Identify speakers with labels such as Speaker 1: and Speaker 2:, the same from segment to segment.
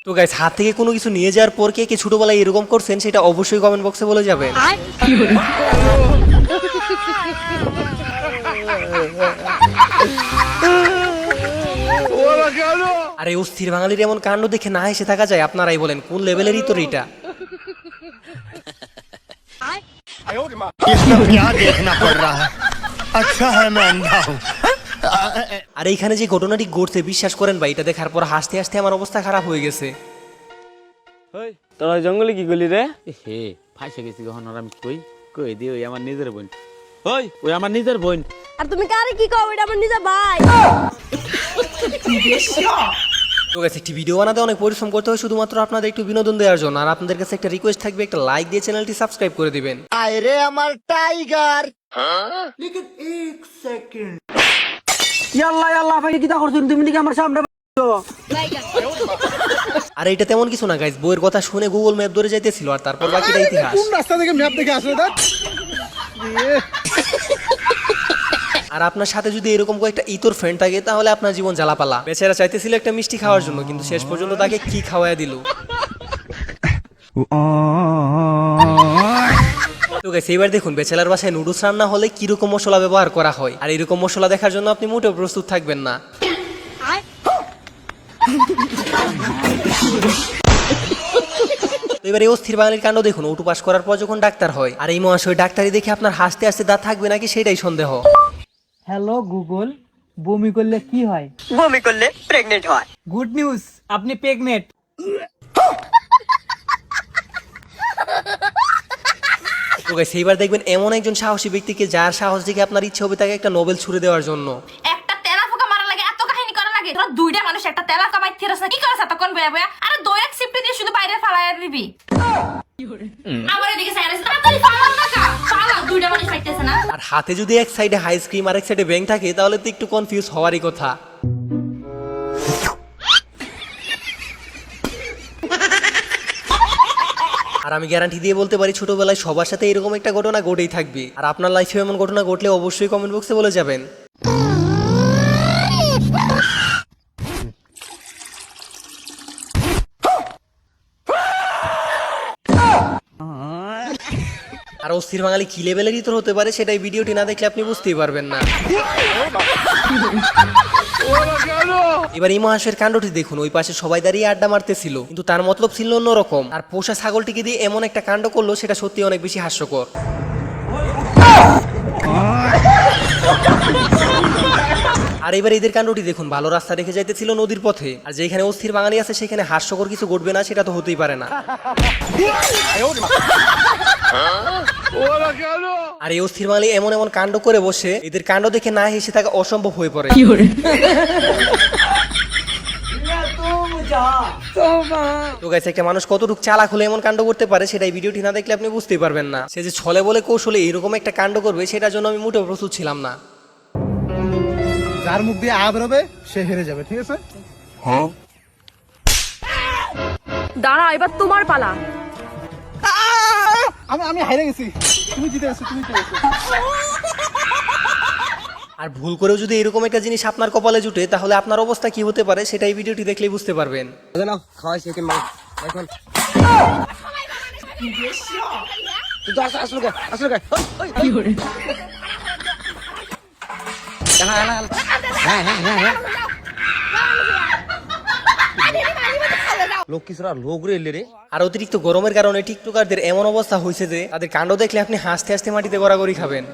Speaker 1: তো গাইস, হাত থেকে কোনো কিছু নিয়ে যাওয়ার পর কে কে ছোটবেলায় এরকম করছেন সেটা অবশ্যই কমেন্ট বক্সে বলে যাবেন। আরে অস্থির বাঙালির এমন কাণ্ড দেখে না এসে থাকা যায়? আপনারাই বলেন কোন লেভেলেরই তো এটা। আর এইখানে যে ঘটনাটি ঘটছে বিশ্বাস করেন ভাই, এটা দেখার পর হাসতে হাসতে আমার অবস্থা খারাপ হয়ে গেছে।
Speaker 2: তোরা জঙ্গলে কি করলি রে? হে ফাইসে গেছি কখন আর আমি কই কই দি ওই আমার নিজের বোন, ওই আমার নিজের বোন।
Speaker 3: আর তুমি কারে কি কও? এটা আমার নিজের ভাই।
Speaker 1: তো গাইস, একটি ভিডিও বানাতে অনেক পরিশ্রম করতে হয় শুধুমাত্র আপনাদের একটু বিনোদন দেওয়ার জন্য। আর আপনাদের কাছে একটা রিকোয়েস্ট থাকবে, একটা লাইক দিয়ে চ্যানেলটি সাবস্ক্রাইব করে দিবেন।
Speaker 4: আরে আমার টাইগার
Speaker 2: ইয়াল্লা ইয়াল্লা ভাই কি তা করছ তুমি নাকি আমার সামনে?
Speaker 1: আর এটা তেমন কিছু না গাইস, বইয়ের কথা শুনে গুগল ম্যাপ ধরে যাইতেছিল আর তারপর বাকিটা ইতিহাস।
Speaker 4: কোন রাস্তা থেকে ম্যাপ দেখে আসলে দা?
Speaker 1: আর আপনার সাথে যদি এরকম কয়েকটা ইতর ফ্রেন্ড থাকে তাহলে আপনার জীবন জ্বালাপালা। বেচারা চাইতেছিল একটা মিষ্টি খাওয়ার জন্য, কিন্তু শেষ পর্যন্ত তাকে কি খাওয়ায় দিল। তো গাইস, এবার দেখুন বেচারার বাসায় নুডলস রান্না হলে কিরকম মশলা ব্যবহার করা হয়। আর এরকম মশলা দেখার জন্য আপনি মোটেও প্রস্তুত থাকবেন না। এবার এই অস্থির বাঙালির কাণ্ড দেখুন। ওটু পাস করার পর যখন ডাক্তার হয়, আর এই মহাশয় ডাক্তারি দেখে আপনার হাসতে হাসতে দাঁত থাকবে নাকি সেটাই সন্দেহ।
Speaker 5: হ্যালো গুগল, বমি করলে কি হয়?
Speaker 6: বমি করলে প্রেগনেন্ট হয়।
Speaker 5: গুড নিউজ, আপনি প্রেগনেন্ট।
Speaker 1: তো গাইস, এইবার দেখবেন এমন একজন সাহসী ব্যক্তিকে যার সাহস দেখে আপনার ইচ্ছে হবে তাকে একটা নোবেল ছুড়ে দেওয়ার জন্য।
Speaker 3: একটা তেলা ফোকা মারা লাগে, এত কাহিনী করা লাগে। তোরা দুইটা মানুষ একটা তেলা কামাই থিরাস না, কি করছ তখন বয়া বয়া? আরে দইরাক সিফটি দিয়ে শুধু বাইরে ফালায়া দিবি। আমার এদিকে সাইরাস তাড়াতাড়ি ফালাও না কা ফালাও, দুইটা মানুষ ফাইতেছে না।
Speaker 1: আর হাতে যদি এক সাইডে আইসক্রিম আর এক সাইডে ব্যাং থাকে তাহলে তো একটু কনফিউজ হওয়ারই কথা। আর আমি গ্যারান্টি দিয়ে বলতে পারি ছোটবেলায় সবার সাথে এরকম একটা ঘটনা ঘটেই থাকবে। আর আপনার লাইফে এমন ঘটনা ঘটলে অবশ্যই কমেন্ট বক্সে বলে যাবেন। আর অস্থির বাঙালি কি লেভেলেরই তো হতে পারে সেটাই ভিডিওটি না দেখলে আপনি বুঝতেই পারবেন না। এবার এই মহাশয়ের কাণ্ডটি দেখুন। ওই পাশে সবাই দাঁড়িয়ে আড্ডা মারতেছিল, কিন্তু তার মতলব ছিল অন্যরকম। আর পোষা ছাগলটিকে দিয়ে এমন একটা কাণ্ড করলো সেটা সত্যি অনেক বেশি হাস্যকর। আর এবার এদের কাণ্ডটি দেখুন। ভালো রাস্তা রেখে যাইতেছিল নদীর পথে, আর যেখানে অস্থির বাঙালি আছে সেখানে হাস্যকর কিছু ঘটবে না সেটা তো হতেই পারে না। আর এই অস্থির বাঙালি এমন এমন কাণ্ড করে বসে, এদের কাণ্ড দেখে না হেসে থাকা অসম্ভব হয়ে পড়ে। তো গাইস, একটা মানুষ কতটুকু চালাক হলে এমন কাণ্ড করতে পারে সেটাই ভিডিওটি না দেখলে আপনি বুঝতেই পারবেন না। সে যে ছলে বলে কৌশলে এরকম একটা কাণ্ড করবে সেটার জন্য আমি মোটেও প্রস্তুত ছিলাম না।
Speaker 4: যার মুখ দিয়ে আ বেরোবে সে হেরে যাবে, ঠিক আছে? হ্যাঁ,
Speaker 3: দাঁড়া, এবার তোমার পালা।
Speaker 4: আমি হেরে গেছি, তুমি জিতে গেছো, তুমি জিতে গেছো।
Speaker 1: আর ভুল করেও যদি এরকম একটা জিনিস আপনার কপালে জুটে তাহলে আপনার অবস্থা কি হতে পারে সেটাই ভিডিওটি দেখলেই বুঝতে পারবেন। আর অতিরিক্ত গরমের কারণে টিকটকারদের এমন অবস্থা হয়েছে যে তাদের কাণ্ড দেখলে আপনি হাসতে হাসতে মাটিতে গড়াগড়ি খাবেন।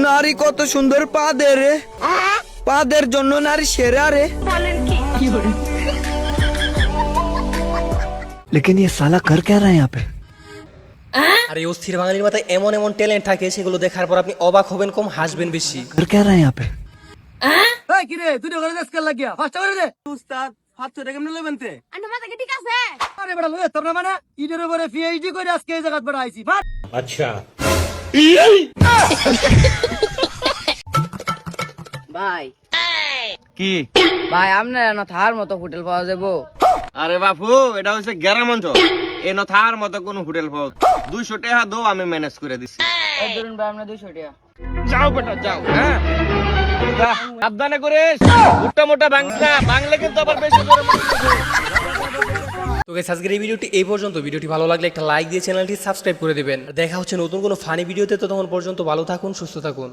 Speaker 7: নারী কত সুন্দর পাদের রে, পাদের জন্য নারী সেরা রে।
Speaker 5: लेकिन ये साला कर क्या रहा है यहाँ पे?
Speaker 1: আর এই অস্থির বাঙালির মাথায় এমন এমন ট্যালেন্ট থাকে সেগুলো দেখার পর আপনি অবাক হবেন কম হাসবেন বেশি।
Speaker 5: कर क्या रहा है यहाँ पे?
Speaker 7: এই কি রে তুই ওখানে দেশ কেন লাগিয়া ফাস্ট করে দে উস্তাদ হাত ধরে কেমনে লইবেন তে?
Speaker 3: আন্না মাথা কি ঠিক আছে?
Speaker 7: আরে বড় লয়ে তোর না মানে ইডের উপরে পিএইচডি করে আজকে এই জায়গায় বড় আইছি।
Speaker 2: আচ্ছা
Speaker 6: ভাই
Speaker 2: কি
Speaker 6: ভাই আপনার না থার মতো হোটেল পাওয়া যাবো?
Speaker 2: আরে বাপু, এটা হচ্ছে গ্রাম অঞ্চল, এ নথার মতো কোন হোটেল পাও 200 টাকা দাও, আমি ম্যানেজ করে দিছি।
Speaker 6: এই ধরুন ভাই আপনার 200 টাকা।
Speaker 2: যাও বেটা যাও। হ্যাঁ সাবধানে করিস, মোটা মোটা বাংলা বাংলা কিন্তু আবার বেশি করে
Speaker 1: তো গাইস আজকের এই ভিডিওটি এই পর্যন্ত। ভিডিওটি ভালো লাগলে একটা লাইক দিয়ে চ্যানেলটি সাবস্ক্রাইব করে দিবেন। দেখা হচ্ছে নতুন কোনো ফানি ভিডিওতে, তো তখন পর্যন্ত ভালো থাকুন, সুস্থ থাকুন।